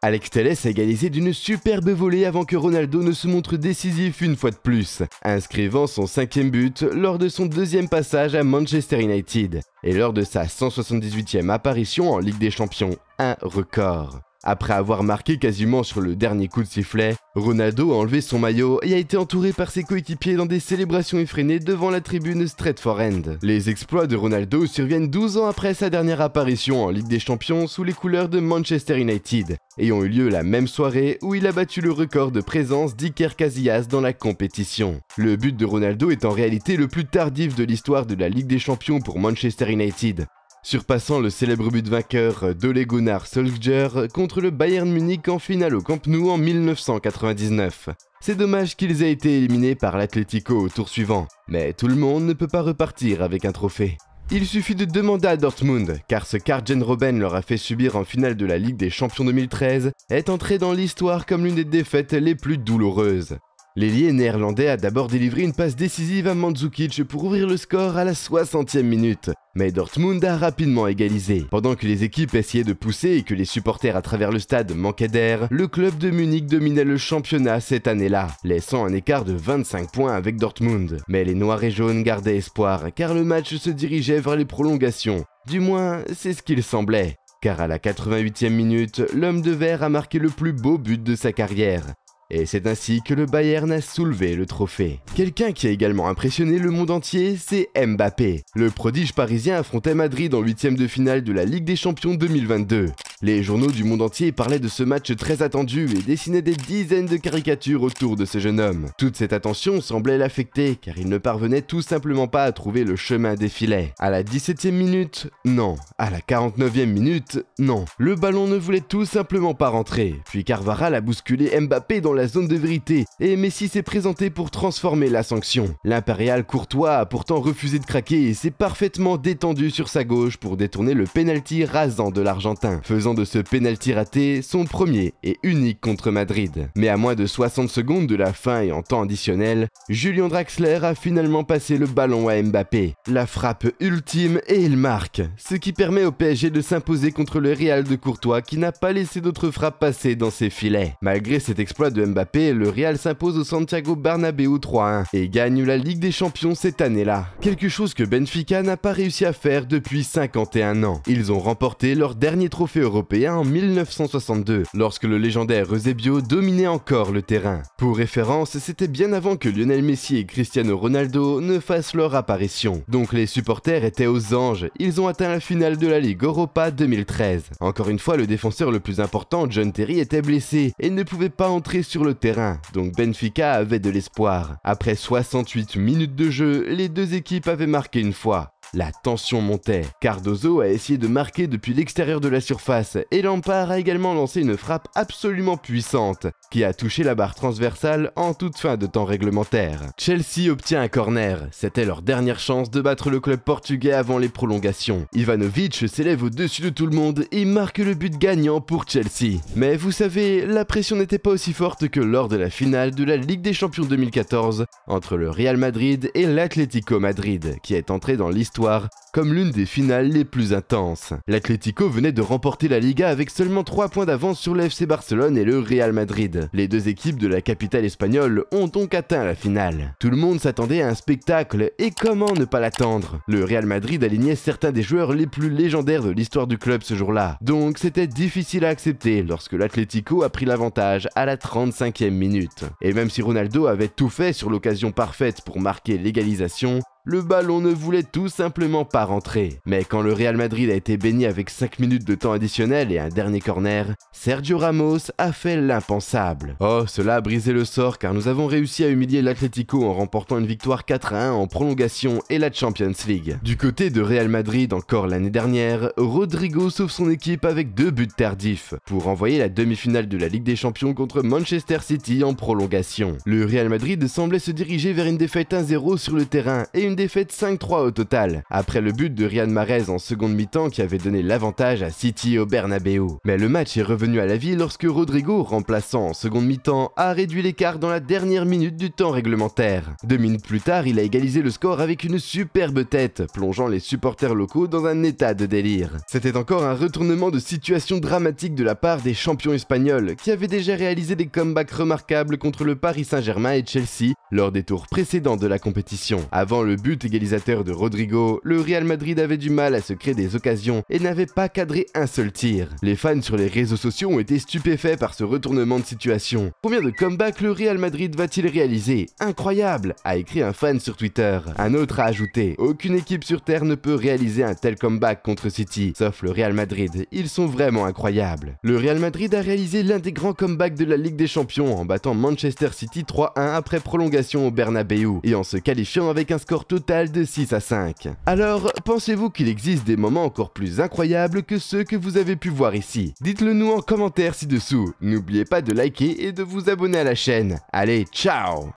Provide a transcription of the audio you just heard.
Alex Telles a égalisé d'une superbe volée avant que Ronaldo ne se montre décisif une fois de plus, inscrivant son 5e but lors de son 2e passage à Manchester United et lors de sa 178e apparition en Ligue des Champions, un record. Après avoir marqué quasiment sur le dernier coup de sifflet, Ronaldo a enlevé son maillot et a été entouré par ses coéquipiers dans des célébrations effrénées devant la tribune Stretford End. Les exploits de Ronaldo surviennent 12 ans après sa dernière apparition en Ligue des Champions sous les couleurs de Manchester United et ont eu lieu la même soirée où il a battu le record de présence d'Iker Casillas dans la compétition. Le but de Ronaldo est en réalité le plus tardif de l'histoire de la Ligue des Champions pour Manchester United, surpassant le célèbre but vainqueur d'Ole Gunnar Solskjaer contre le Bayern Munich en finale au Camp Nou en 1999. C'est dommage qu'ils aient été éliminés par l'Atlético au tour suivant, mais tout le monde ne peut pas repartir avec un trophée. Il suffit de demander à Dortmund, car ce qu'Arjen Robben leur a fait subir en finale de la Ligue des Champions 2013 est entré dans l'histoire comme l'une des défaites les plus douloureuses. L'ailier néerlandais a d'abord délivré une passe décisive à Mandzukic pour ouvrir le score à la 60e minute, mais Dortmund a rapidement égalisé. Pendant que les équipes essayaient de pousser et que les supporters à travers le stade manquaient d'air, le club de Munich dominait le championnat cette année-là, laissant un écart de 25 points avec Dortmund. Mais les Noirs et Jaunes gardaient espoir, car le match se dirigeait vers les prolongations. Du moins, c'est ce qu'il semblait, car à la 88e minute, l'homme de verre a marqué le plus beau but de sa carrière. Et c'est ainsi que le Bayern a soulevé le trophée. Quelqu'un qui a également impressionné le monde entier, c'est Mbappé. Le prodige parisien affrontait Madrid en 8e de finale de la Ligue des Champions 2022. Les journaux du monde entier parlaient de ce match très attendu et dessinaient des dizaines de caricatures autour de ce jeune homme. Toute cette attention semblait l'affecter car il ne parvenait tout simplement pas à trouver le chemin des filets. À la 17e minute, non. À la 49e minute, non. Le ballon ne voulait tout simplement pas rentrer. Puis Carvajal a bousculé Mbappé dans la zone de vérité et Messi s'est présenté pour transformer la sanction. L'impérial Courtois a pourtant refusé de craquer et s'est parfaitement détendu sur sa gauche pour détourner le pénalty rasant de l'Argentin, faisant de ce pénalty raté son premier et unique contre Madrid. Mais à moins de 60 secondes de la fin et en temps additionnel, Julian Draxler a finalement passé le ballon à Mbappé. La frappe ultime et il marque, ce qui permet au PSG de s'imposer contre le Real de Courtois qui n'a pas laissé d'autres frappes passer dans ses filets. Malgré cet exploit de Mbappé, le Real s'impose au Santiago Bernabéu 3-1 et gagne la Ligue des Champions cette année-là. Quelque chose que Benfica n'a pas réussi à faire depuis 51 ans. Ils ont remporté leur dernier trophée européen en 1962, lorsque le légendaire Eusebio dominait encore le terrain. Pour référence, c'était bien avant que Lionel Messi et Cristiano Ronaldo ne fassent leur apparition. Donc les supporters étaient aux anges, ils ont atteint la finale de la Ligue Europa 2013. Encore une fois, le défenseur le plus important, John Terry, était blessé et ne pouvait pas entrer sur le terrain, donc Benfica avait de l'espoir. Après 68 minutes de jeu, les deux équipes avaient marqué une fois. La tension montait. Cardozo a essayé de marquer depuis l'extérieur de la surface et Lampard a également lancé une frappe absolument puissante qui a touché la barre transversale en toute fin de temps réglementaire. Chelsea obtient un corner. C'était leur dernière chance de battre le club portugais avant les prolongations. Ivanovic s'élève au-dessus de tout le monde et marque le but gagnant pour Chelsea. Mais vous savez, la pression n'était pas aussi forte que lors de la finale de la Ligue des Champions 2014 entre le Real Madrid et l'Atlético Madrid, qui est entré dans l'histoire comme l'une des finales les plus intenses. L'Atlético venait de remporter la Liga avec seulement 3 points d'avance sur le FC Barcelone et le Real Madrid. Les deux équipes de la capitale espagnole ont donc atteint la finale. Tout le monde s'attendait à un spectacle et comment ne pas l'attendre? Le Real Madrid alignait certains des joueurs les plus légendaires de l'histoire du club ce jour-là. Donc c'était difficile à accepter lorsque l'Atlético a pris l'avantage à la 35e minute. Et même si Ronaldo avait tout fait sur l'occasion parfaite pour marquer l'égalisation, le ballon ne voulait tout simplement pas rentrer. Mais quand le Real Madrid a été béni avec 5 minutes de temps additionnel et un dernier corner, Sergio Ramos a fait l'impensable. Oh, cela a brisé le sort car nous avons réussi à humilier l'Atlético en remportant une victoire 4-1 en prolongation et la Champions League. Du côté de Real Madrid, encore l'année dernière, Rodrigo sauve son équipe avec 2 buts tardifs pour envoyer la demi-finale de la Ligue des Champions contre Manchester City en prolongation. Le Real Madrid semblait se diriger vers une défaite 1-0 sur le terrain et une défaite 5-3 au total, après le but de Riyad Mahrez en seconde mi-temps qui avait donné l'avantage à City au Bernabéu. Mais le match est revenu à la vie lorsque Rodrigo, remplaçant en seconde mi-temps, a réduit l'écart dans la dernière minute du temps réglementaire. 2 minutes plus tard, il a égalisé le score avec une superbe tête, plongeant les supporters locaux dans un état de délire. C'était encore un retournement de situation dramatique de la part des champions espagnols, qui avaient déjà réalisé des comebacks remarquables contre le Paris Saint-Germain et Chelsea lors des tours précédents de la compétition. Avant le but égalisateur de Rodrigo, le Real Madrid avait du mal à se créer des occasions et n'avait pas cadré un seul tir. Les fans sur les réseaux sociaux ont été stupéfaits par ce retournement de situation. Combien de comebacks le Real Madrid va-t-il réaliser? Incroyable, a écrit un fan sur Twitter. Un autre a ajouté: aucune équipe sur Terre ne peut réaliser un tel comeback contre City, sauf le Real Madrid. Ils sont vraiment incroyables. Le Real Madrid a réalisé l'un des grands comebacks de la Ligue des Champions en battant Manchester City 3-1 après prolongation au Bernabéu et en se qualifiant avec un score total de 6-5. Alors, pensez-vous qu'il existe des moments encore plus incroyables que ceux que vous avez pu voir ici? Dites-le nous en commentaire ci-dessous. N'oubliez pas de liker et de vous abonner à la chaîne. Allez, ciao!